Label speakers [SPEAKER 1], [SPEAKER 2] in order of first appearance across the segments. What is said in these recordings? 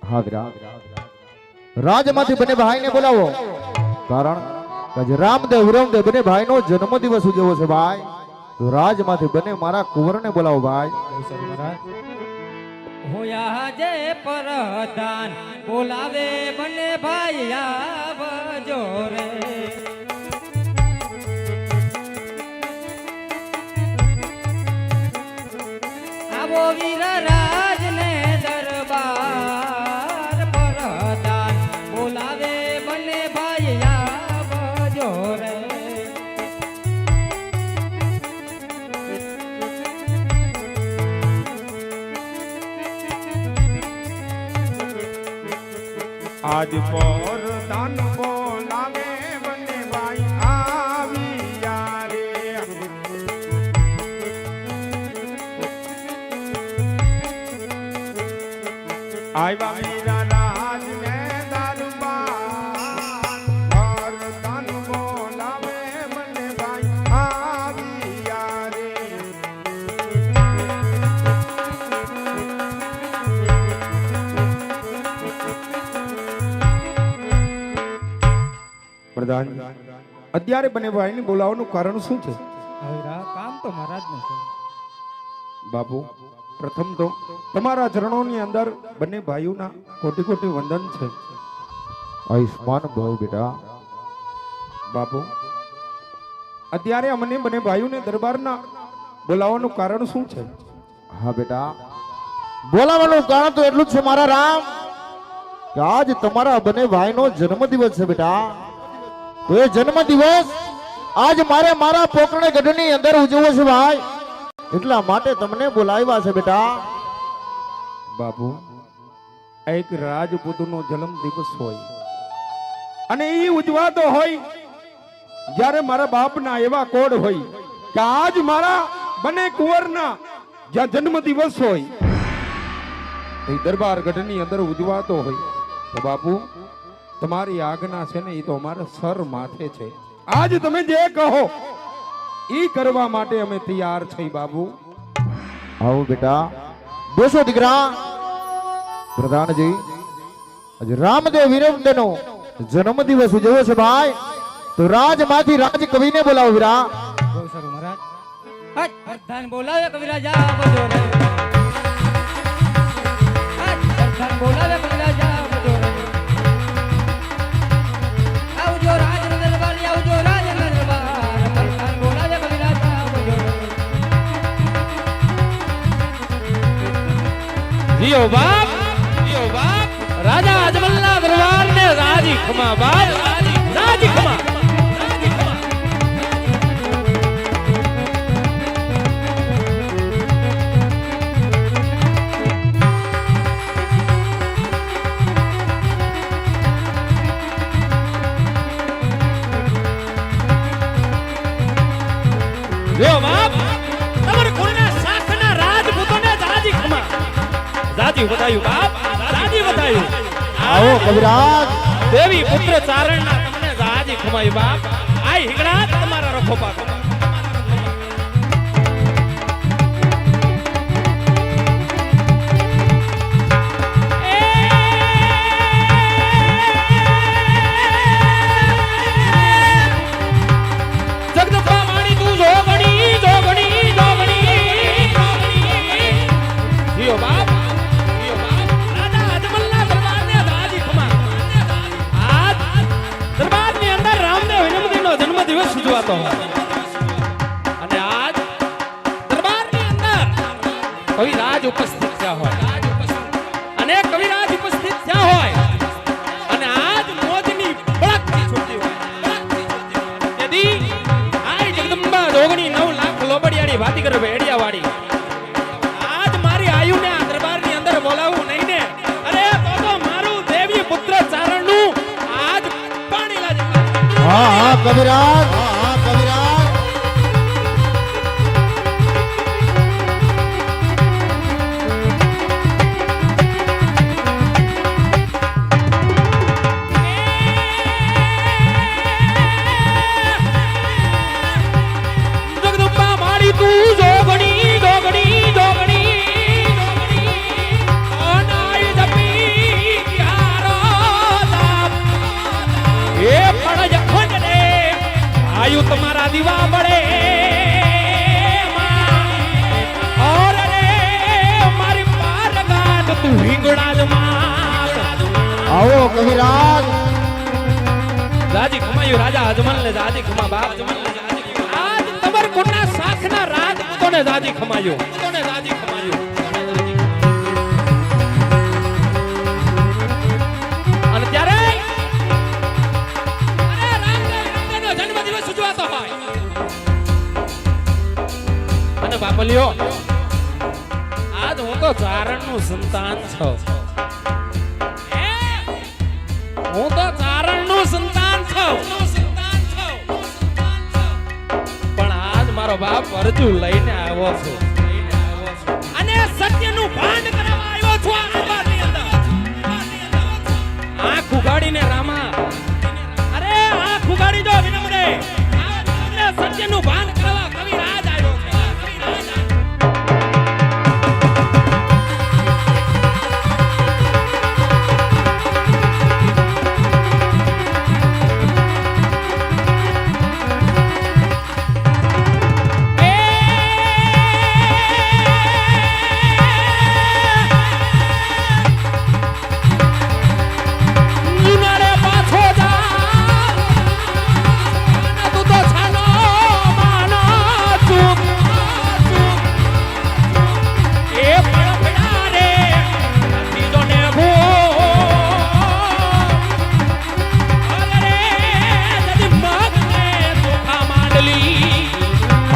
[SPEAKER 1] હા વીરા, રાજમાંથી બને ભાઈને બોલાવો, કારણ કે રામદેવ વિરમદેવ બને ભાઈનો જન્મદિવસ ઉજવ્યો છે ભાઈ. તો રાજમાંથી બને મારા કુંવરને બોલાવો ભાઈ.
[SPEAKER 2] હોયા જે પરધાન બોલાવે બને ભાઈ આવજો રે. આવો વીર રાજ ને દરબાર પરધાન બોલાવે બને ભાઈ આવજો રે.
[SPEAKER 3] આજ પરધાન બોલાવે બને ભાઈ આવ્યા રે. આવ્યા વીરા રાજ ને દરબાર પરધાન બોલાવે બને ભાઈ આવ્યા રે. પ્રધાન, અત્યારે બને ભાઈને બોલાવવાનું કારણ શું છે?
[SPEAKER 2] કામ તો મહારાજનું છે
[SPEAKER 3] બાપુ, પ્રથમ તો તમારા ચરણોની અંદર બંને ભાઈઓના કોટી કોટી વંદન છે.
[SPEAKER 1] આયુષ્માન ભવ બેટા.
[SPEAKER 3] બાપુ, અત્યારે અમને બંને ભાઈઓને દરબારના બોલાવવાનું કારણ શું છે?
[SPEAKER 1] હા બેટા, બોલાવાનું કારણ તો એટલું જ છે મારા રામ, કે આજ તમારા બંને ભાઈનો જન્મદિવસ છે બેટા. તો એ જન્મદિવસ આજ મારે મારા પોકરણે ગઢની અંદર ઉજવવો છે ભાઈ, એટલા માટે તમને બોલાવ્યા છે બેટા.
[SPEAKER 3] બાપુ, એક રાજપૂતનો જન્મ દિવસ હોય અને એ ઉજવાતો હોય જ્યારે મારા બાપના એવા કોડ હોય કે આજ મારા બંને કુંવરના જ્યાં જન્મ દિવસ હોય એ દરબાર ગઢની અંદર ઉજવાતો હોય, તો બાપુ તમારી આજ્ઞા છે ને એ તો અમારા સર માથે છે. આજ તમે જે કહો એ કરવા માટે અમે તૈયાર છીએ બાબુ.
[SPEAKER 1] આવો બેટા, બેસો દીકરા. પ્રધાનજી, આજે રામદેવ વિરમદેવનો જન્મદિવસ ઉજવ્યો છે ભાઈ, તો રાજમાંથી રાજ કવિને બોલાવો વીરા.
[SPEAKER 2] બહુ સારું મહારાજ. હટ, પ્રધાન બોલાવે કવિરાજ આવજો રે. હટ, પ્રધાન બોલાવે કવિરાજ આવજો રે. આવજો રાજ ને દરબાર, આવજો રાજ ને દરબાર. પ્રધાન બોલાવે કવિરાજ આવજો રે.
[SPEAKER 4] જીઓ બાપ, જીઓ બાપ, રાજા અજમલના દરબાર ને રાજી ખમા બાપ, રાજી ખમા. જીઓ બાપ, તમારે કોઈના શાખના રાજપૂતોને રાજી ખમા. રાજી વધાયું બાપ, રાજી વધાયું.
[SPEAKER 1] આવો કવિરાજ.
[SPEAKER 4] દેવી પુત્ર ચારણના તમને રાજી ખમાયું બાપ. આ હિંગણા તમારા રખો પાકો. જગદંબા માણી તું જોગણી, જોગણી, જોગણી, જીઓ બાપ, જીઓ બાપ. રાજા અજમલના દરબારને રાજી ખમા. આજ દરબારની અંદર રામદેવ વિનમદેવનો જન્મદિવસ ઉજવાતો હોય અને આજ દરબારની અંદર કવિરાજ ઉપસ્થિત થયા હોય અને કવિરાજ ઉપસ્થિત થયા હોય અને આજ મોજની બળકતી છૂટી હોય. તેથી આ જગદંબા જોગણી 9 લાખ લોબડિયાળી વાતી કરે ભેડિયાવાળી. આજ મારી આયુને આ દરબારની અંદર બોલાવવું નહીં ને, અરે તો મારું દેવી પુત્ર ચારણનું આજ પાણી લાજ.
[SPEAKER 1] હા હા કવિરાજ, હા હા કવિરાજ.
[SPEAKER 4] જગદંબા મારી તું જોગણી, જોગણી, જોગણી, જોગણી. અનાય જપી દીવા બળે और रे मारी पार गात तू हिंगड़ा ज मात
[SPEAKER 1] આવો કવિરાજ
[SPEAKER 4] जाजी खमायो राजा अजमल ने जाजी खमा बाप आज तबर कुंडा साखना राज तो ने जाजी खमायो અને ત્યારે અરે રામદેવનો જન્મદિવસ ઉજવાતો હોય અને બાપલિયો આજ હું તો ચારણનું સંતાન છું હું તો ચારણનું સંતાન છું પણ આજ મારો બાપ અરજુ લઈને આવ્યો છું અને સત્યનું ભાન કરાવવા આવ્યો છું આ દરબારની અંદર આંખ ઉગાડીને રામા અરે આંખ ઉગાડી દો વિનમ્રે અને સત્યનું ભાન કરવા કવિરાજ આવ્યો છે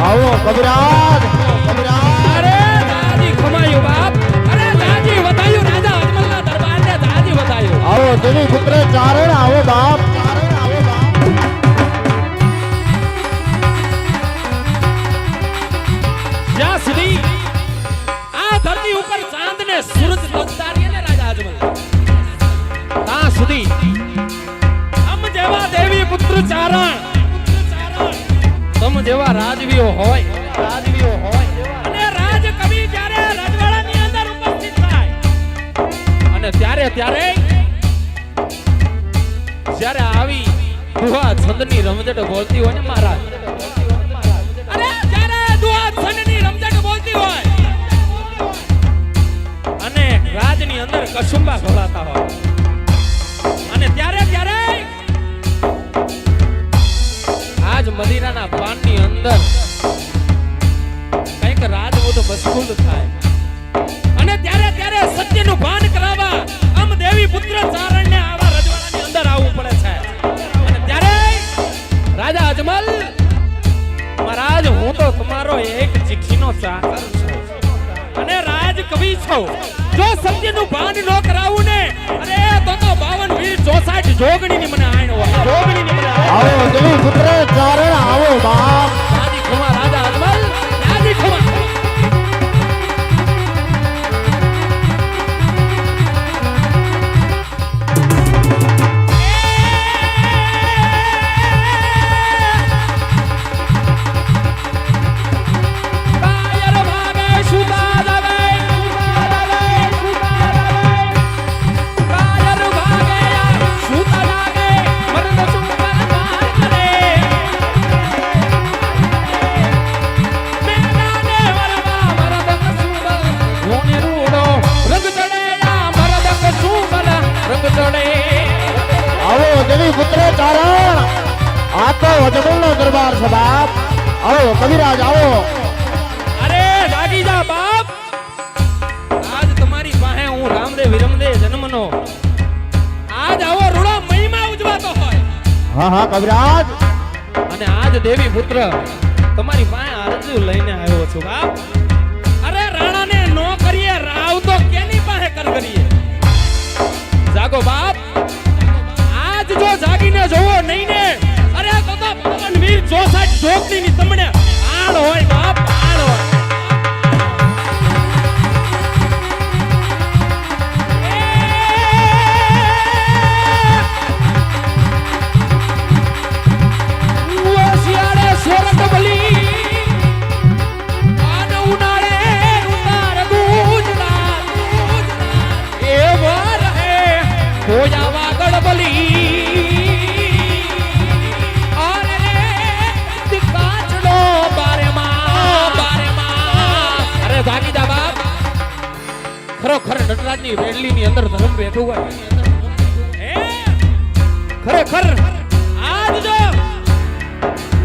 [SPEAKER 1] આવો કવિરાજ
[SPEAKER 4] અરે દાદી ખમાયું બાપ અરે દાદી વતાયું રાજા અજમલના દરબારને દાદી વતાયું
[SPEAKER 1] આવો દેવી પુત્ર ચારણ આવો બાપ
[SPEAKER 4] જ્યાં સુધી આ ધરતી ઉપર ચાંદ ને સૂરજ તપતારીએ ને રાજા અજમલ ત્યાં સુધી અમ જેવા દેવી પુત્ર ચારણ તમ જેવા રાજવીઓ હોય અને રાજ કવિ જ્યારે રાજવાડાની અંદર ઉપસ્થિત થાય અને ત્યારે જ્યારે આવી દુહા છંદની રમઝટ બોલતી હોય ને મહારાજ અરે જ્યારે દુહા છંદની રમઝટ બોલતી હોય અને રાજની અંદર કસુંબા ઘોળાતા હોય અને ત્યારે આજ મદિરાના પાનની અંદર કઈક રાજપૂત મશગુલ થાય અને ત્યારે સત્યનું ભાન કરાવવા આમ દેવી પુત્ર ચારણને આવા રજવાડાની અંદર આવવું પડે છે અને ત્યારે રાજા અજમલ મહારાજ હું તો તમારો એક ચિઠ્ઠીનો ચાકર છું અને રાજ કવિ છું જો સત્યનું ભાન ન કરાવું ને અરે તો 52 વીર 64 જોગણીની મને આણ હોય
[SPEAKER 1] આવો દેવી પુત્ર ચારણ આવો બાપ
[SPEAKER 4] દાદી ખમા રાજા અજમલ દાદી ખમા
[SPEAKER 1] દેવી પુત્ર ચારણ આ તો અજમલનો દરબાર છે બાપ આવો કવિરાજ આવો
[SPEAKER 4] અરે જાગી જા બાપ આજ તમારી પાસે હું રામદેવ વિરમદે જન્મનો આજ આવો રૂડો મહિમા ઉજવાતો હોય
[SPEAKER 1] હા કવિરાજ
[SPEAKER 4] અને આજ દેવી પુત્ર તમારી પાસે અરજુ લઈને આવ્યો છું બાપ અરે રાણાને નો કરીએ રાવ તો કેની પાસે કર કરીએ જાગો બાપ જો જાગીને જોવો નહીં ને અરે તો 52 વીર 64 જોગણીની તમને આણ હોય બાપ આણ હોય શિયાળે સોરઠ બલી આન ઉનાળે ઉતાર ગુજરાત એ વાર હે હોયા વાગડ બલી ખરેખર નટરાજની વેડલીની અંદર ધર્મ બેઠું હોય હે ખરેખર આજ જો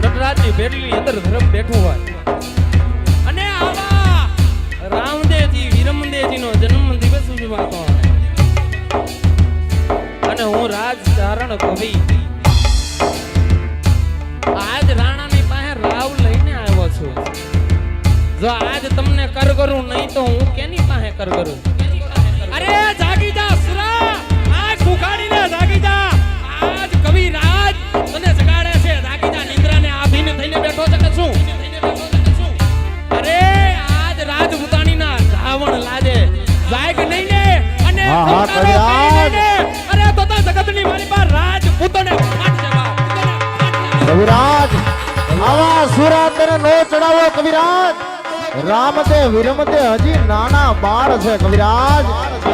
[SPEAKER 4] નટરાજની વેડલીની અંદર ધર્મ બેઠું હોય અને આવા રામદેવજી વિરમદેવજીનો જન્મ દિવસ ઉજવાતો હોય અને હું રાજધારણ કવિ આજ રાણાની પાસે રાવ લઈને આવ્યો છું જો આજ તમને કર કરું નહીં તો હું કેની પાસે કર કરું અરે જાગી જા સુરા આજ ઉખાડીને જાગી જા આજ કવિ રાજ તને જગાડે છે જાગી જા નિંદ્રાને આધીન થઈને બેઠો છે કે શું અરે આજ રાજ ઉતાણીના રાવણ લાજે જાગ નહીં ને અને
[SPEAKER 1] હા, હા,
[SPEAKER 4] ખમકારો
[SPEAKER 1] કવિરાજ.
[SPEAKER 4] પાઈ નહીં ને. અરે તો જગતની મારી પાસે રાજ પૂતોને ફાટ જવા
[SPEAKER 1] કવિરાજ આવા સુરા તને નો ચડાવો કવિરાજ રામદેવ વિરમદેવ હજી નાના બાળ છે કવિરાજ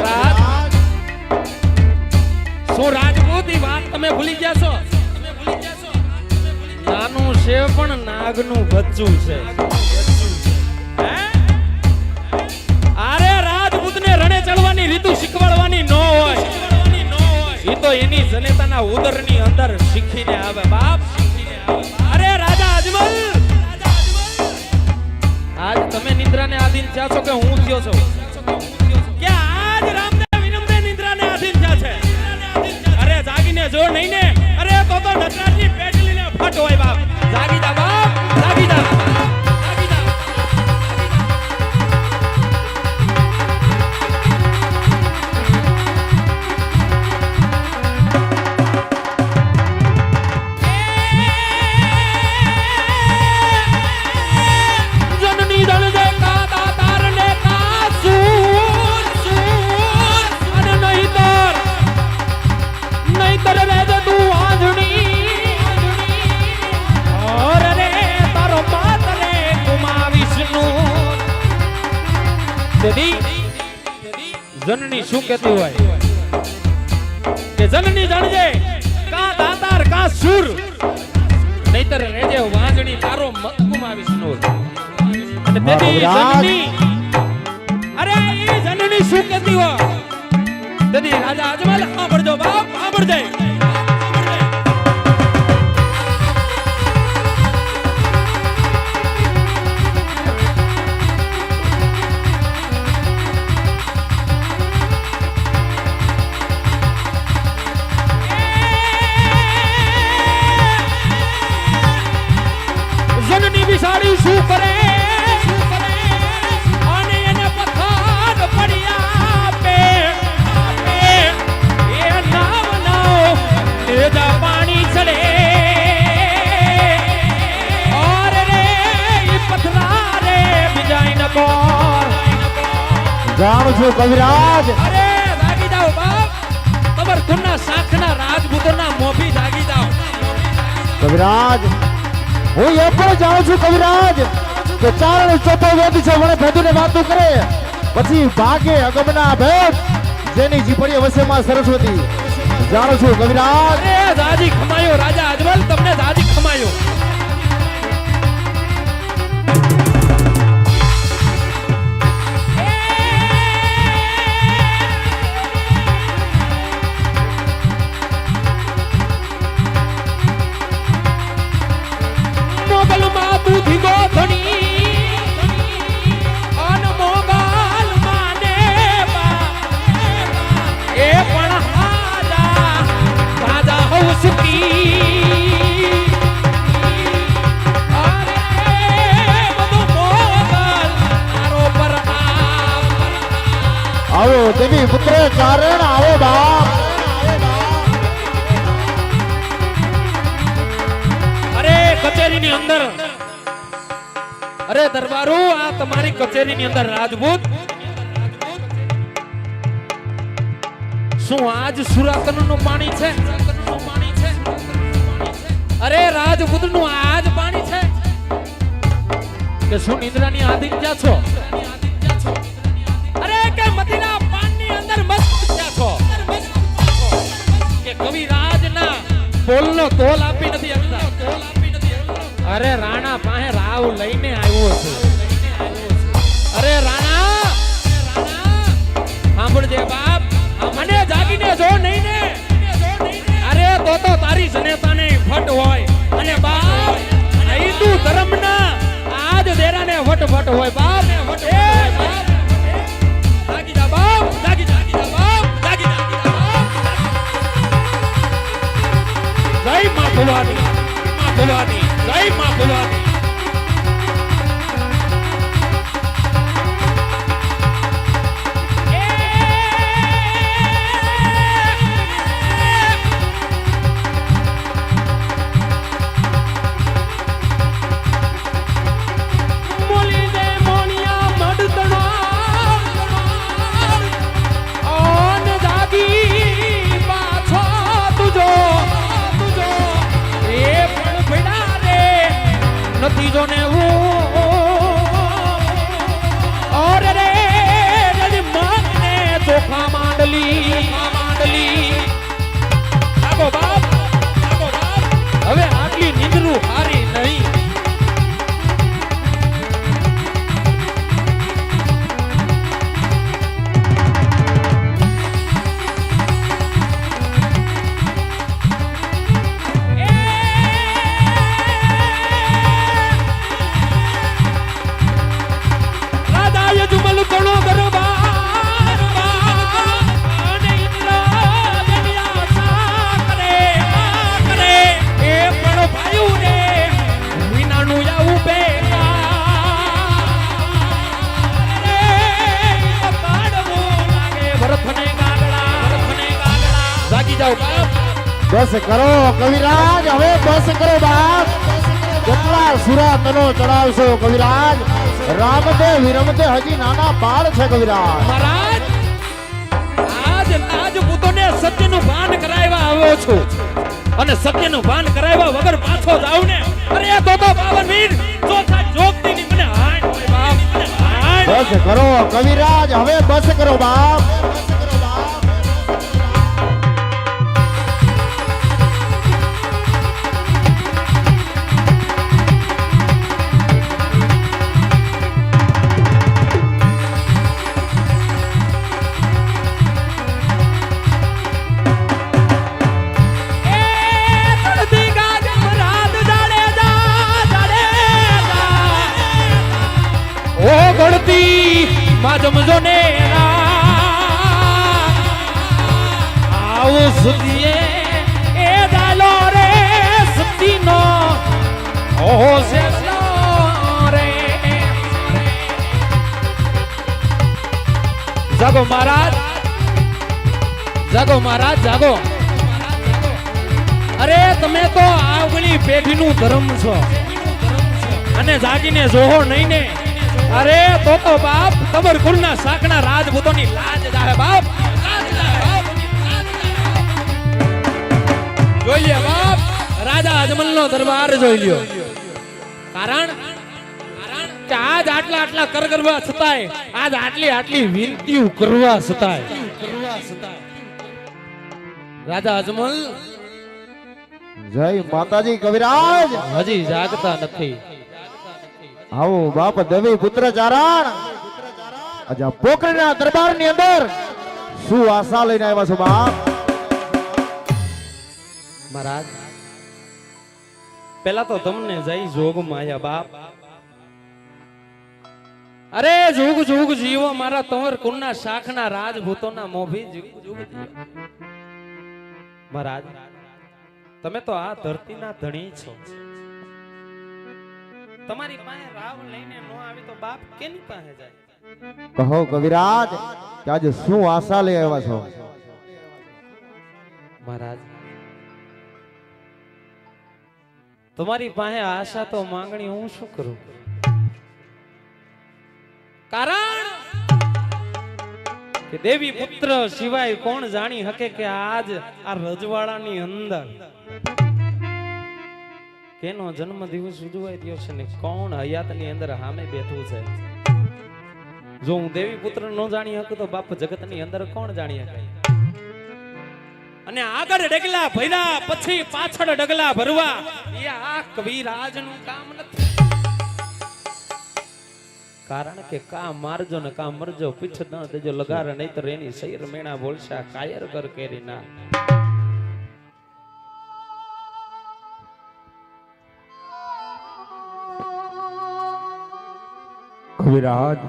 [SPEAKER 4] રાજ શું રાજપૂત ઈ વાત તમે ભૂલી ગયા છો નાનું છે પણ નાગનું બચ્ચું છે હે? અરે રાજપૂતને રણે ચડવાની રીતુ શીખવાડવાની ન હોય ઈ તો એની જનેતાના ઉદરની અંદર શીખીને આવે બાપ અરે રાજા અજમલ આજ તમે નિંદ્રાને આધીન થયા છો કે હું થયો છું કે આજ રામદેવ વિનમદેવ નિંદ્રાને આધીન થયા છે અરે જાગીને જો નહીં ને અરે તો નટરાજની પેટલીને ફટ હોય બાપ જાગી જા બાપ જાગી જા જાગી જા જનની દળજે કા દાતાર ને કા સૂર સૂર અને નહીતર રેજે તું આંધણી ઓર રે તારો માતરે કુમા વિષ્ણુ તેથી જનની શું કહેતી હોય કે જનની જાણજે કા દાતાર કા સૂર નહીતર રેજે વાંજણી તારો કુમા વિષ્ણુ અને તેથી જનની અરે એ જનની શું કહેતી હોય તેથી રાજા અજમલ સાંભળજો બાપ સાંભળજે જનની વિસાડી શું કરે અને એને પથાર પડ્યા પે એ નાવ નાવ તેજા પાણી ચડે ઓર રે ઈ પથરા રે બિજાઈ ન કોર
[SPEAKER 1] જાણું છું કવિરાજ
[SPEAKER 4] અરે જાગી જાઓ બાપ તમાર કુના શાખના રાજપૂતોના મોભી જાગી જાઓ
[SPEAKER 1] કવિરાજ હું એ પણ જાણું છું કવિરાજ કે ચારણ ચોથો વેદ છે વણે ભેદુને વાતું કરે પછી ભાગે અગમના ભેદ જેની જીપડીએ વસે માં સરસ્વતી જાણું છું કવિરાજ
[SPEAKER 4] અરે દાદી ખમાયો રાજા અજમલ તમને દાદી ખમાયો મોગલ માં બુદ્ધિ ગોથણી અન મોગલ માને એ પણ રાજા હવ સુખી અરે બધું મોગલ તારો પ્રતાપ
[SPEAKER 1] આવો દેવી પુત્ર ચારણ આવો બાપ
[SPEAKER 4] અરે કચેરીની અંદર અરે દરબારો આ તમારી કચેરીની અંદર રાજપૂત શું આજ સુરાતનનું પાણી છે અરે રાજપૂતનું આજ પાણી છે કે શું નિદ્રાની આધીન ક્યાં છો અરે કે મદીના પાનની અંદર મસ્ત ક્યાં છો કે કવિરાજના બોલનો તોલ આપી નથી શકતા અરે રાણા પાસે રાવ લઈને આવ્યો છે અરે રાણા ભવાની જય માં ભવાની નતીજો ને ઓર રે નદી માને ચોખા માંડલી આગો બાપ હવે આટલી નીંદરું હારી નહીં ઘણો દરબાર અને ઇન્દ્રા દુનિયા સા કરે એ પણ ભાયું રે વિનાનું આવું બેકાર રે પાડવું લાગે ભરતને ગાગડા જાગી જાઓ બાપ
[SPEAKER 1] બસ કરો કવિરાજ, હવે બસ કરો બાપ. કેટલા સુરા તનો ચડાવશો કવિરાજ? રામતે વિરમતે હજી નાના બાળ છે કવિરાજ.
[SPEAKER 4] મહારાજ આજ પૂતોને સત્યનું ભાન કરાવવા આવ્યો છું અને સત્યનું ભાન કરાવ્યા વગર પાછો જાવ ને અરે તો બાવન વીર ચોથા જોગની મને હાણ બાપ હાણ.
[SPEAKER 1] બસ કરો કવિરાજ, હવે બસ કરો બાપ.
[SPEAKER 4] જમજો ને આવો સુધીએ એ ડાલો રે સતીનો ઓહો સેલો રે જાગો મહારાજ, જાગો મહારાજ, જાગો. અરે તમે તો આગલી પેઢીનું ધર્મ છો અને જાગીને જોહો નહીં ને અરે તો બાપ કબર કુળના શાકના રાજપૂતોની લાજ જાહે બાપ, લાજ જાહે બાપ. જોઈએ બાપ રાજા અજમલનો દરબાર જોઈ લ્યો. કારણ કે આજ આટલા કરગરવા છતાંય આજ આટલી વિનતીઓ કરવા છતાંય રાજા અજમલ
[SPEAKER 1] જય માતાજી કવિરાજ.
[SPEAKER 4] હજી જાગતા નથી.
[SPEAKER 1] આવો બાપ દેવી પુત્ર ચારણ, આજે પોખરીના દરબારની અંદર શું આશા લઈને આવ્યા છો બાપ?
[SPEAKER 4] મહારાજ પેલા તો તમને જઈ જોગ માયા બાપ. અરે જુગ જુગ જીવો મારા તોર કુળના શાખના રાજભૂતોના મોભી જુગ જુગ જીવો. મહારાજ તમે તો આ ધરતીના ધણી છો. તમારી પાસે રાવ લઈને નો આવી તો બાપ કેની પાસે જાય?
[SPEAKER 1] કહો કવિરાજ કે આજે શું આશા લઈ આવ્યા છો?
[SPEAKER 4] મહારાજ તમારી પાસે આશા તો માંગણી હું શું કરું? કારણ કે દેવી પુત્ર સિવાય કોણ જાણી શકે કે આજ આ રજવાડાની અંદર કેનો જન્મ દિવસ ઉજવાઈ રહ્યો છે ને કોણ હયાતની અંદર સામે બેઠું છે? જો હું દેવી પુત્ર ન જાણી શકું તો બાપ જગતની અંદર કોણ જાણી શકે? અને આગળ ડગલા ભર્યા પછી પાછળ ડગલા ભરવા એ આ કવિરાજનું કામ નથી. કારણ કે કા મારજો ને કા મરજો, પીછ ન દેજો લગાર નહીતર એની શૈર મેણા બોલશા કાયર કર કેરી ના.
[SPEAKER 3] કવિરાજ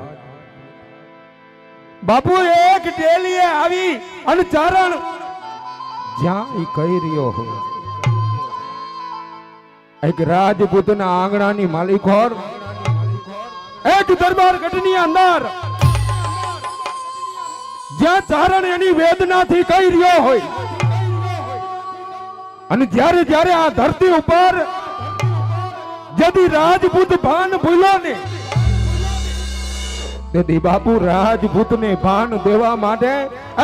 [SPEAKER 3] બાપુ એક ડેલીએ આવી અને ચારણ જ્યાં ઈ કહી રહ્યો હોય એક રાજપૂતના આંગણાની માલિકોર એક દરબાર ગઢની અંદર જ્યાં ચારણ એની વેદનાથી કહી રહ્યો હોય અને જ્યારે જ્યારે આ ધરતી ઉપર જદી રાજપૂત ભાન ભૂલ્યો ને તેથી બાપુ રાજપૂતને ભાન દેવા માટે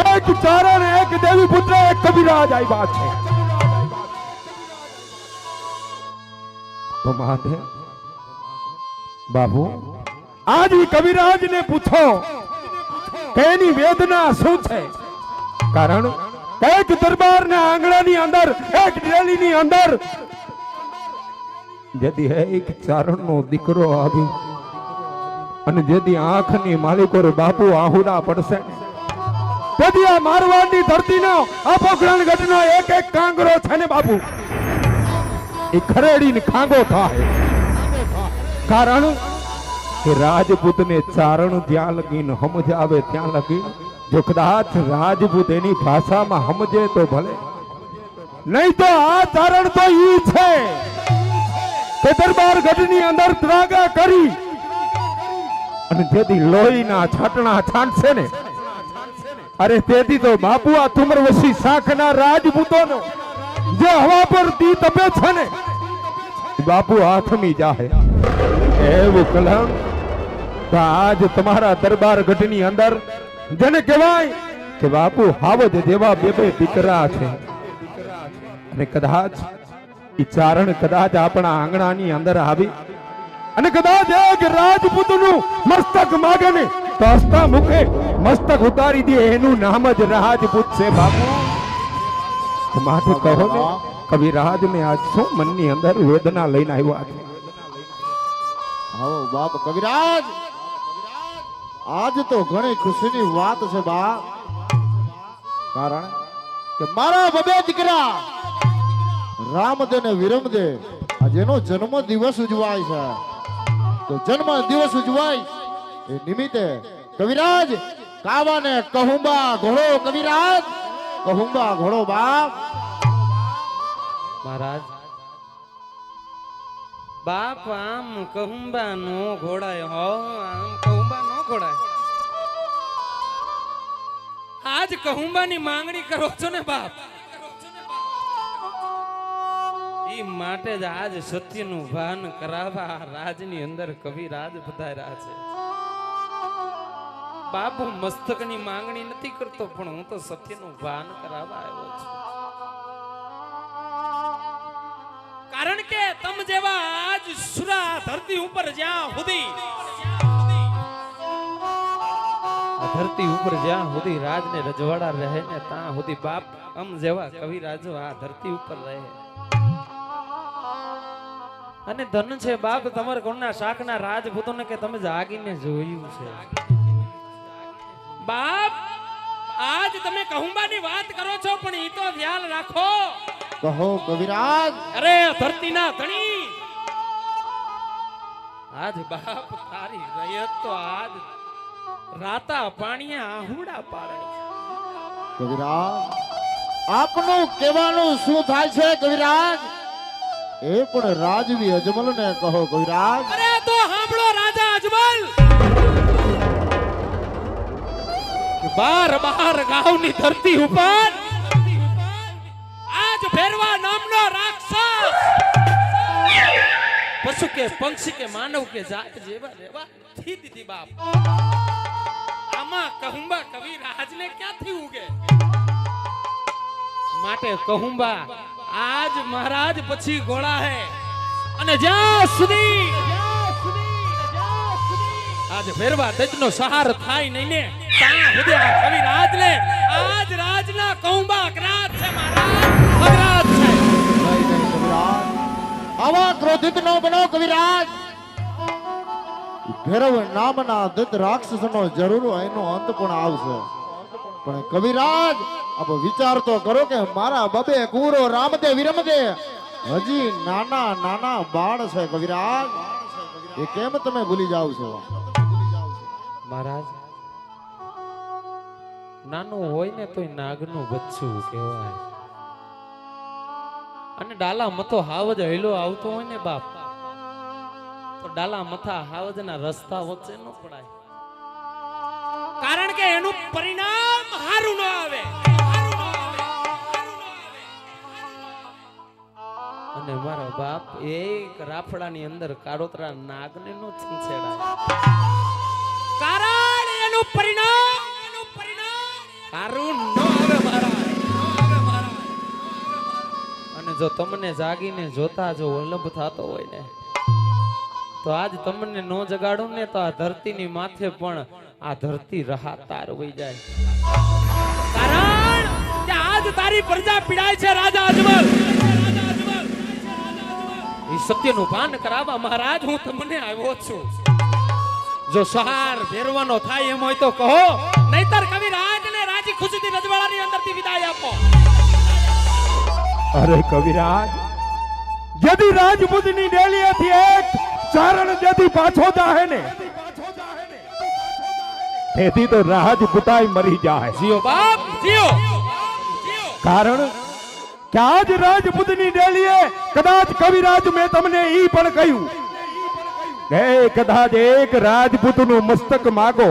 [SPEAKER 3] એક ચારણ એક દેવી પુત્ર એક કવિરાજ આવ્યા છે તો માટે બાપુ આજ કવિરાજ ને પૂછો કે એની વેદના શું છે કારણ એક દરબારના આંગણાની અંદર એક ડેલીની અંદર જેથી એક ચારણનો દીકરો આવી અને જેથી આંખની માલિકો બાપુ આહુડા પડશે તેથી આ મારવાડની ધરતીનો આ પોખરણગઢનો એક એક કાંગરો છે ને બાપુ એ ખરેડીને ખાંગો થાય કારણ કે રાજપૂતને ચારણ જ્યાં લગીને સમજ આવે ત્યાં લગી જો કદાચ રાજપૂત એની ભાષામાં સમજે તો ભલે નહીં તો આ ચારણ તો ઈ છે કે દરબાર ગઢની અંદર ત્રાગા કરી અને જેથી લોહીના છાટણા છાંટશે ને અરે તેથી તો બાપુ આ તુમરવસી શાખના રાજપૂતોનો જે હવા પર દી તપે છે ને બાપુ હાથમી જાહે એવું કલંક તો આજ તમારા દરબાર ગઢની અંદર જેને કહેવાય કે બાપુ હાવજ જેવા બે બે દીકરા છે અને કદાચ ઈ ચારણ કદાચ આપણા આંગણાની અંદર આવી અને કદાચ એક રાજપૂતનું મસ્તક માગે ને તો હસતા મુખે મસ્તક ઉતારી દે એનું નામ જ રાજપૂત છે બાપુ માથે કહો ને કવિરાજ ને આજ શું મનની અંદર વેદના લઈને આવ્યા છે
[SPEAKER 1] હો બાપ કવિરાજ આજ તો ઘણી ખુશીની વાત છે બાપ કારણ કે મારા બબે દીકરા રામદે ને વિરમદે આજે એનો જન્મ દિવસ ઉજવાય છે તો જન્મ દિવસ ઉજવાય એ નિમિત્તે કવિરાજ કાવાને કહુંબા ઘોડો કવિરાજ કહુંબા ઘોડો બાપ
[SPEAKER 4] મહારાજ બાપ આમ કહુંબા નો ઘોડાય હો આમ કહુંબા નો ઘોડાય આજ કહુંબાની માંગણી કરો છો ને બાપ ઈ માટે જ આજ સત્યનું ભાન કરાવવા રાજની અંદર કવિરાજ પધાર્યા છે બાપુ મસ્તકની માંગણી નથી કરતો પણ હું તો સત્યનું ભાન કરાવવા આવ્યો છું કારણ કે તમ જેવા આજ સુરા ધરતી ઉપર જ્યાં સુધી ધરતી ઉપર જ્યાં સુધી રાજ ને રજવાડા રહે ને ત્યાં સુધી બાપ અમ જેવા કવિરાજો આ ધરતી ઉપર રહે અને ધન છે બાપ તમારા કોણના શાખના રાજપૂતોને કે તમે જાગીને જોયું છે બાપ આજ તમે કહુંબાની વાત કરો છો પણ ઈ તો ધ્યાન રાખો
[SPEAKER 1] કહો કવિરાજ
[SPEAKER 4] અરે ધરતીના ધણી આજ બાપ તારી રયત તો આજ રાતા પાણીએ આહુડા પાડે
[SPEAKER 1] કવિરાજ આપનું કહેવાનું શું થાય છે કવિરાજ એ પણ રાજવી અજમલ ને કહો કવિરાજ
[SPEAKER 4] અરે તો સાંભળો રાજા અજમલ બાર બાર ગાવની ધરતી ઉપર આજ ભેરવા નામનો રાક્ષસ પશુ કે પંક્ષી કે માનવ કે જાત જેવા રેવા થી દીધી બાપ આમાં કહુંબા કવિરાજને ક્યાંથી ઉગે માટે કહુંબા આજ મહારાજ પછી ગોળા હે અને જ્યાં સુધી આજ ભેરવા દજનો સહાર થાય નહીં ને ત્યાં સુધી આ કવિરાજ ને આજ રાજના કહુંબા અગ્રાજ છે મહારાજ અગ્રાજ છે
[SPEAKER 1] આવા ક્રોધિત નો બનો કવિરાજ ભૈરવ નામના દત્ત રાક્ષસનો જરૂર એનો અંત પણ આવશે પણ કવિરાજ આપ વિચાર તો કરો કે મારા બબે કુરો રામદે વિરમદે હજી નાના નાના બાળ છે કવિરાજ એ કેમ તમે ભૂલી જાવ છો
[SPEAKER 4] મહારાજ નાનું હોય ને તોય નાગનું બચ્ચું કહેવાય અને ડાલા મથો હાવજ હેલો આવતો હોય ને બાપ, તો ડાલા મથા હાવજના રસ્તા વચ્ચે ન પડાય, કારણ કે એનું પરિણામ હારું ન આવે. અને મારો બાપ એક રાફડાની અંદર કાળોતરા નાગને નો છંછેડાય, કારણ એનું પરિણામ હારું ન આવે મારા. અને જો તમને જાગીને જોતા જો વલ્લભ થતો હોય ને, તો આજ તમને નો જગાડું ને તો આ ધરતીની માથે પણ આ ધરતી રહાતાર હોઈ જાય, કારણ કે આજ તારી પ્રજા પીડાય છે રાજા અજમલ. એ સત્યનું ભાન કરાવવા મહારાજ હું તમને આવ્યો છું. જો સહાર ફેરવાનો થાય એમ હોય તો કહો, નહીતર કવિરાજને રાજી ખુશીથી રજવાડાની અંદરથી વિદાય આપો.
[SPEAKER 3] અરે કવિરાજ, यदि રાજપૂતની ડેલીએથી એક ચારણ यदि પાછો જાહે ને, તેથી તો રાજપૂતાઈ મરી જાય.
[SPEAKER 4] જીઓ બાપ જીઓ.
[SPEAKER 3] કારણ કે આજ રાજપૂતની ડેલીએ કદાચ કવિરાજ મેં તમને ઈ પણ કહ્યું કે કદાચ એક રાજપૂતનું મસ્તક માગો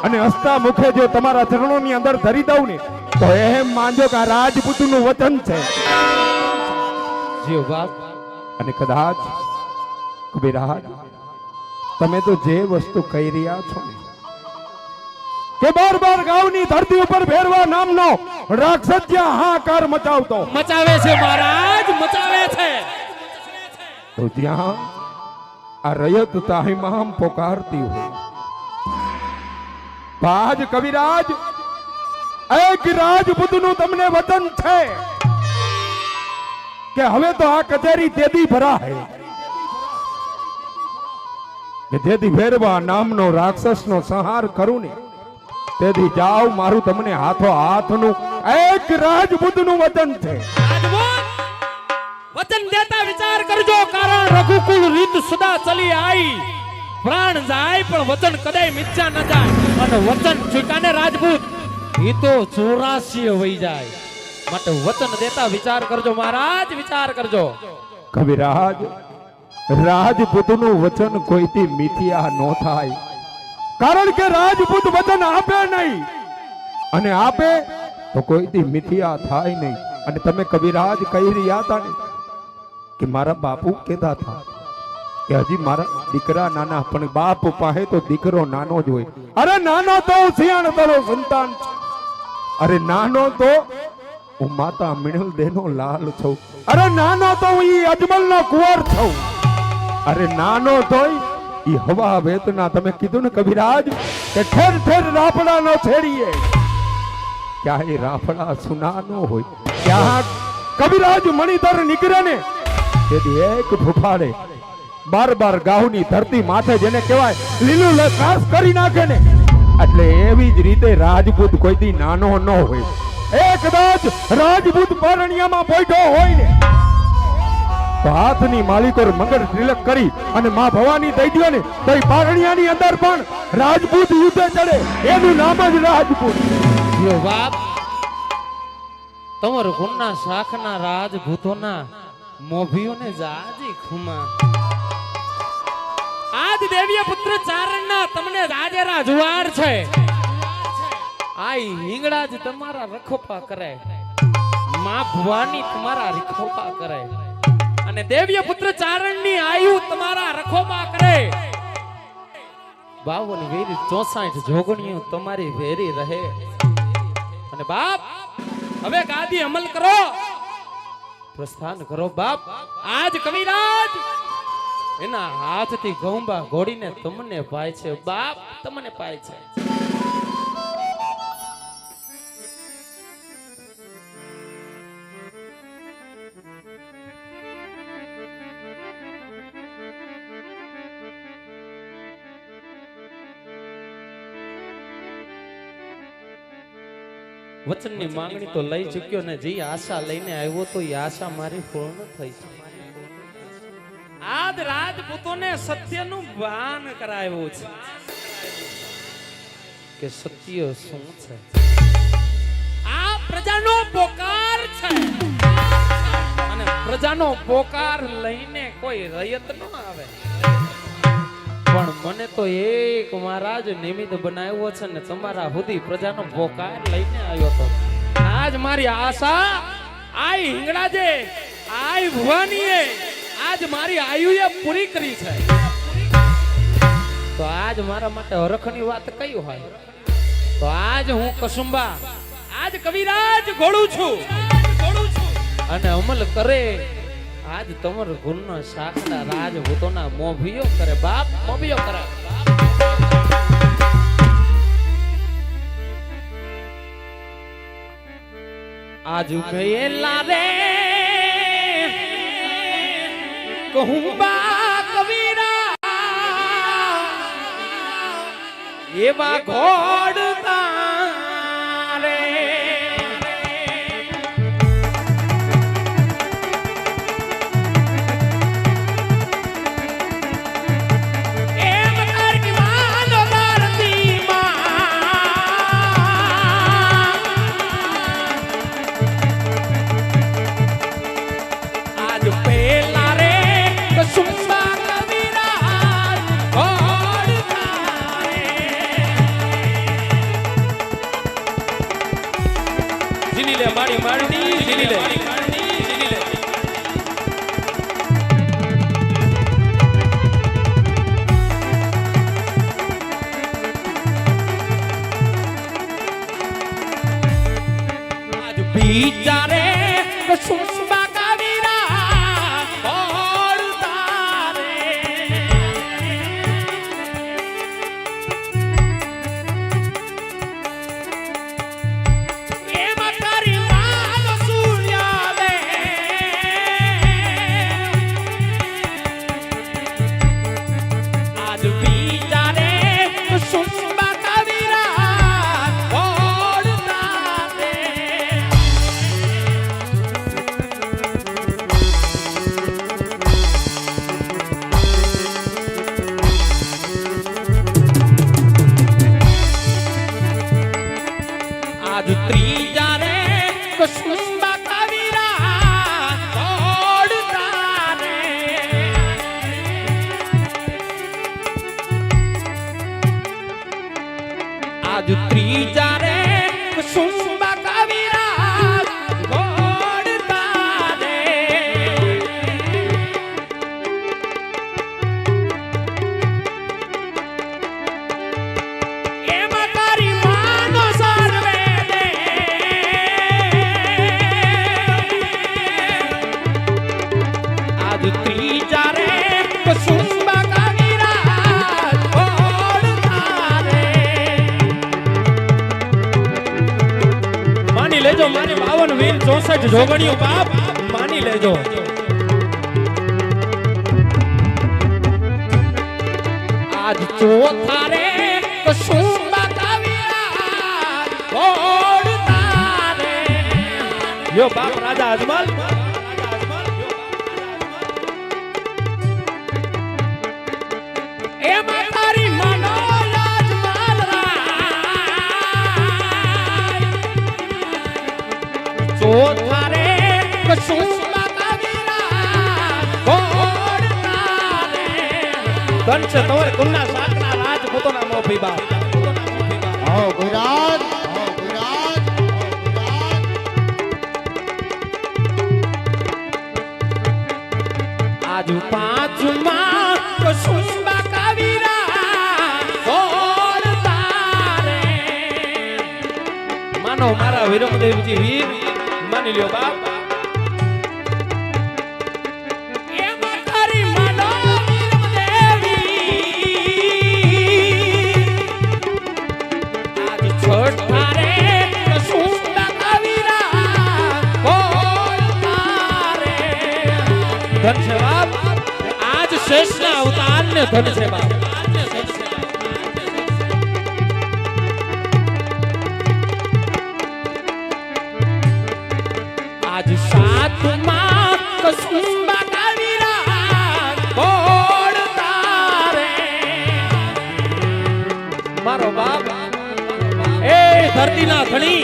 [SPEAKER 3] અને હસતા મુખે જો તમારા ચરણોની અંદર ધરી દઉં ને, તો એમ માનજો કે આ રાજપૂતનું વચન છે.
[SPEAKER 4] જીઓ બાપ.
[SPEAKER 3] અને કદાચ કવિરાજ તમે તો જે વસ્તુ કહી રહ્યા છો ને, કે બાર બાર ગાવની ધરતી ઉપર ફેરવા નામનો રાક્ષસ જ્યાં હાહાકાર મચાવતો
[SPEAKER 4] મચાવે છે મહારાજ, મચાવે છે.
[SPEAKER 3] તો ત્યાં આ રયત તાહિમામ પોકારતી હોય. બાજ કવિરાજ, એક રાજપૂતનું તમને વચન છે કે હવે તો આ કચેરી તેદી ભરાય કે જેથી ફેરવા નામનો રાક્ષસનો સંહાર કરું ને, તેથી જાઓ. મારું તમને હાથો હાથનું એક રાજપૂતનું વચન છે.
[SPEAKER 4] વચન દેતા વિચાર કરજો, કારણ રઘુકુળ રીત સદા ચલી આઈ. પ્રાણ જાય પણ વચન કદાય મિથ્યા ન જાય, અને વચન ચૂકાને રાજપૂત એ તો 84 વહી જાય. માટે વચન દેતા વિચાર કરજો મહારાજ, વિચાર કરજો.
[SPEAKER 3] કવિરાજ, રાજપૂતનું વચન કોઈથી મિથ્યા ન થાય, કારણ કે રાજપૂત વચન આપે નહીં, અને આપે તો કોઈથી મિથ્યા થાય નહીં. અને તમે કવિરાજ કહી રહ્યા હતા ને કે મારા બાપુ કહેતા હતા કે હજી મારા દીકરા નાના, પણ બાપ પાસે તો દીકરો નાનો જ હોય. અરે નાનો તો સિયાણ તારો સંતાન છે. અરે નાનો તો હું માતા મિણલ દેનો લાલ છું. અરે નાનો તો હું ઈ અજમલનો કુંવર છું. અરે નાનો તોય ઈ હવા વેતના. તમે કીધું ને કવિરાજ કે ઠેર ઠેર રાફડા નો છેડીએ, ક્યાંય રાફડા સુના નો હોય. ક્યાં કવિરાજ મણિધર નીકળે ને, તેથી એક ફૂફાડે બાર બાર ગાઉની ધરતી માથે જેને કહેવાય લીલું લકાશ કરી નાખે ને, એટલે એવી જ રીતે રાજપૂત કોઈથી નાનો ન હોય. એ કદાચ રાજપૂત પરણિયામાં બેઠો હોય ને, તો હાથની માલિકો મગર તિલક કરી અને માં ભવાની દઈ દો ને, તો એ પારણિયાની અંદર પણ રાજપૂત યુદ્ધે ચડે. એનું નામ જ રાજપૂત.
[SPEAKER 4] જીઓ બાપ, તમાર ગુણના શાખના રાજપૂતોના મોભીઓને જાજી ખુમા. આજ દેવીય પુત્ર ચારણના તમને રાજેરા જુવાર છે. આઈ હિંગડા જ તમારા રખોપા કરે, માં ભવાની તમારા રખોપા કરે, અને દેવીય પુત્ર ચારણની આયુ તમારા રખોપા કરે. 52 વેરી 64 જોગણીઓ તમારી વેરી રહે. અને બાપ, હવે ગાદી અમલ કરો, પ્રસ્થાન કરો બાપ. આજ કવિરાજ એના હાથથી ગૌંબા ઘોડીને તમને પાય છે બાપ, તમને પાય છે. વચનની માંગણી તો લઈ ચૂક્યો ને, જે આશા લઈને આવ્યો તો એ આશા મારી પૂર્ણ થઈ છે. આજ રાજપૂતોને સત્યનું ભાન કરાવ્યું છે કે સત્ય શું છે. આ પ્રજાનો પોકાર છે. પ્રજાનો પોકાર લઈને કોઈ રયત ન આવે, પણ મને તો એક મહારાજ નિમિત્ત બનાવ્યો છે ને તમારા સુધી પ્રજાનો પોકાર લઈને આવ્યો તો. આજ મારી આશા આય હિંગળાજે આય ભવાનીએ આજ મારી આયુએ પૂરી કરી છે. તો આજ મારા માટે હરખની વાત કઈ હોય તો આજ હું કસુંબા આજ કવિરાજ ઘોડું છું અને અમલ કરે આજ તમર ગુણનો સાખના રાજભૂતોના મોભીઓ કરે બાપ મોભીઓ કરે. આજ ગયેલા રે કહું બા કવિરા એવા ઘોડતા રે बिचारे कुसुम्बा कविरा घोड़ता रे ए मतारी मानो सूर्या दे आज बिचारे कुसुम्बा कविरा घोड़ता रे आज त्रीजा रे कुसुम्बा कविरा घोड़ता रे आज त्रीजा रे कुसुम्बा कविरा घोड़ता रे एमा तारी मानो सर्वे दे आज त्रीजा रे कुसुम्बा कविरा घोड़ता रे मानी लेजो मारी 52 वीर 64 જોગણીઓ બાપ માની લેજો. आज ચોથા રે કસુંબા કવિરા ઘોડતા રે યો બાપ રાજા અજમલ એ માતારી મનો અજમલ રાય ચોથા રે કસુંબા કવિરા ઘોડતા રે ધન છે તમારે કુન્ના સાકના રાજપૂતોના મોભી બાપ.
[SPEAKER 1] આવો ગુજરાત, આવો ગુજરાત,
[SPEAKER 4] આજ પાંચમાં કસુંબા કવિરા ઘોડતા રે માનો મારા વિરમદેવજી વીર માની લ્યો બાપ. એ માતારી માનો વિરમદેવી આજ છઠ્ઠા રે કસુંબા કવિરા ઘોડતા રે ધન છે બાપ. આજ શેષના અવતાર ને ધન છે બાપ. આજ સાતમાં કસુંબા કવિરા ઘોડતા રે મારો બાપ એ ધરતીના ધણી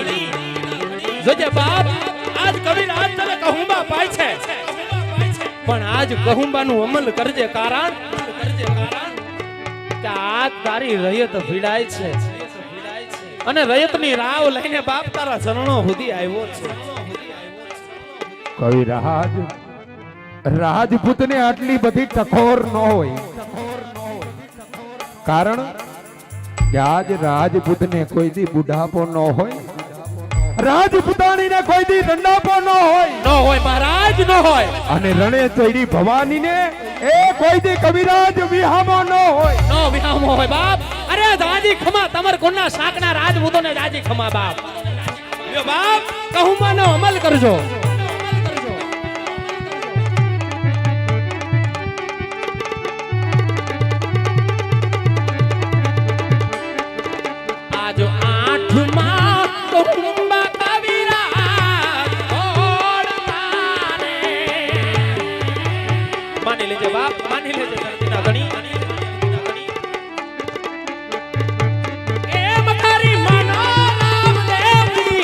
[SPEAKER 4] જોજે બાપ આજ કવિરાજ તને કહુંબા પાય છે પણ આજ કહુંબાનું અમલ કરજે કારણ કે આજ તારી રયત ભીડાય છે અને રયતની રાવ લઈને બાપ તારા ચરણો સુધી આવ્યો છે.
[SPEAKER 3] કવિ રાજપૂતને આટલી બધી ટકોર ન હોય, કારણ કે આજ રાજપૂતને કોઈ દી બુઢાપો ન હોય, રાજપૂતાણીને કોઈ દી દંડાપો ન હોય,
[SPEAKER 4] મહારાજ ન હોય,
[SPEAKER 3] અને રણે ચડી ભવાનીને એ કોઈ દી કવિરાજ વિહામો ન હોય.
[SPEAKER 4] નો વિહામો હોય બાપ. અરે દાદી ખમા તમાર કોના શાકના રાજપૂતોને દાદી ખમા બાપ. લ્યો બાપ કહુંબાનો અમલ કરજો. આજ આઠમાં કહુંબા કવિરાજ ઓળખાને. માની લેજે બાપ, માની લેજે ધરતીના ધણી. એમ તારી માનો રામદેવજી.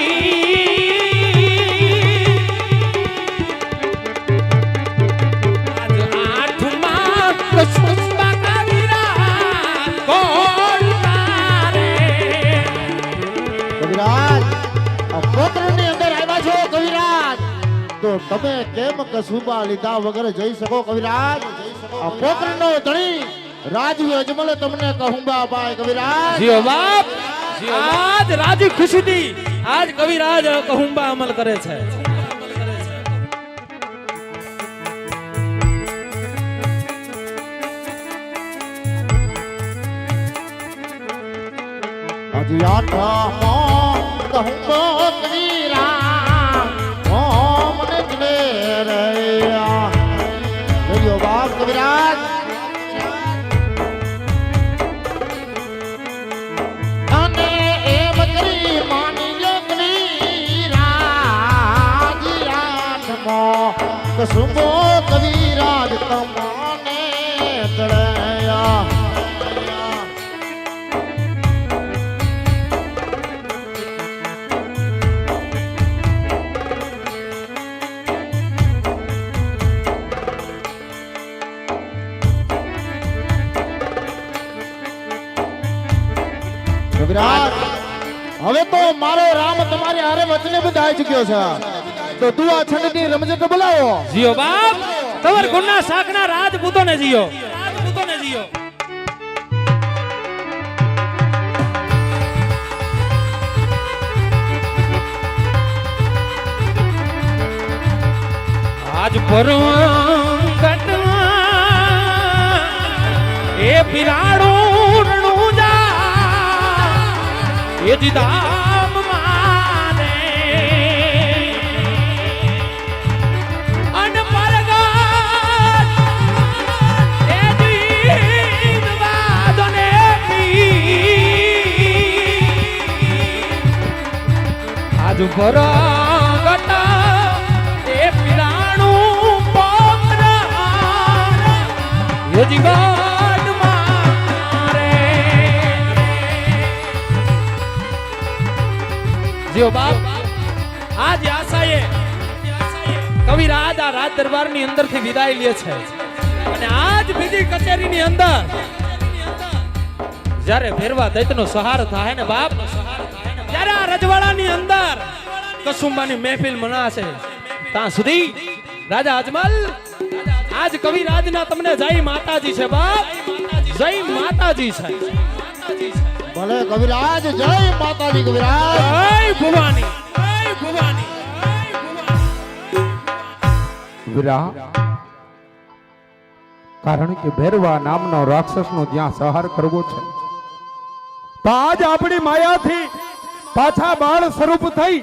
[SPEAKER 4] આજ આઠમાં કહુંબા કવિરાજ ઓળખાને.
[SPEAKER 1] કવિરાજ આ પોકરણની અંદર આવ્યા છો કવિરાજ, તો તમે કેમ કસુંબા લીધા વગર જઈ શકો કવિરાજ? આ પોકરણનો ધણી રાજવી અજમલે તમને કહુંબા અપાય કવિરાજ.
[SPEAKER 4] જીઓ બાપ, આજ રાજી ખુશીથી આજ કવિરાજ કહુંબા અમલ કરે છે.
[SPEAKER 1] આજે આઠમો કહુંબો કવિરાજ મને જને રહ્યા. જોયો બાપ કવિરાજ, અને એમ કરી માની લે કવિરાજ. આઠમો કસુંબો કવિરાજ તમને ચડ્યા. કવિરાજ, હવે તો મારો રામ તમારી હારે વચને બંધાઈ ચુક્યો છે, તો તું આ છંડની રમઝટ બોલાવો.
[SPEAKER 4] જીઓ બાપ, તમાર ગુણના શાકના રાજપૂતોને જીઓ. રાજપૂતોને જીઓ. આજ પરમ એ પિરાડું રણું જા એ દીદામ માને અન પરગટ એ દીન વાદને પી આજ પરગટ એ પિરાડું પોકરા એ જીગાડ મારે. જીઓ બાપ, આજ આશાએ કવિરાજ આ રાજ દરબારની અંદરથી વિદાય લે છે, અને આજ બીજી કચેરીની અંદર જ્યારે ભેરવા દૈતનો સહાર થાય ને બાપ, ત્યારે આ રજવાડાની અંદર કસુંબાની મહેફિલ મનાશે, ત્યાં સુધી રાજા અજમલ આજ કવિરાજના તમને જય માતાજી છે બાપ, જય માતાજી છે.
[SPEAKER 1] ભલે કવિરાજ, જય માતાજી કવિરાજ.
[SPEAKER 4] જય ભવાની, જય ભવાની.
[SPEAKER 3] વીરા, કારણ કે ભેરવા નામનો રાક્ષસનો જ્યાં સહાર કરવો છે, તો આજ આપણી માયાથી પાછા બાળ સ્વરૂપ થઈ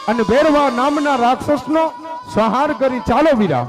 [SPEAKER 3] અને ભેરવા નામના રાક્ષસનો સંહાર કરી ચાલો વીરા.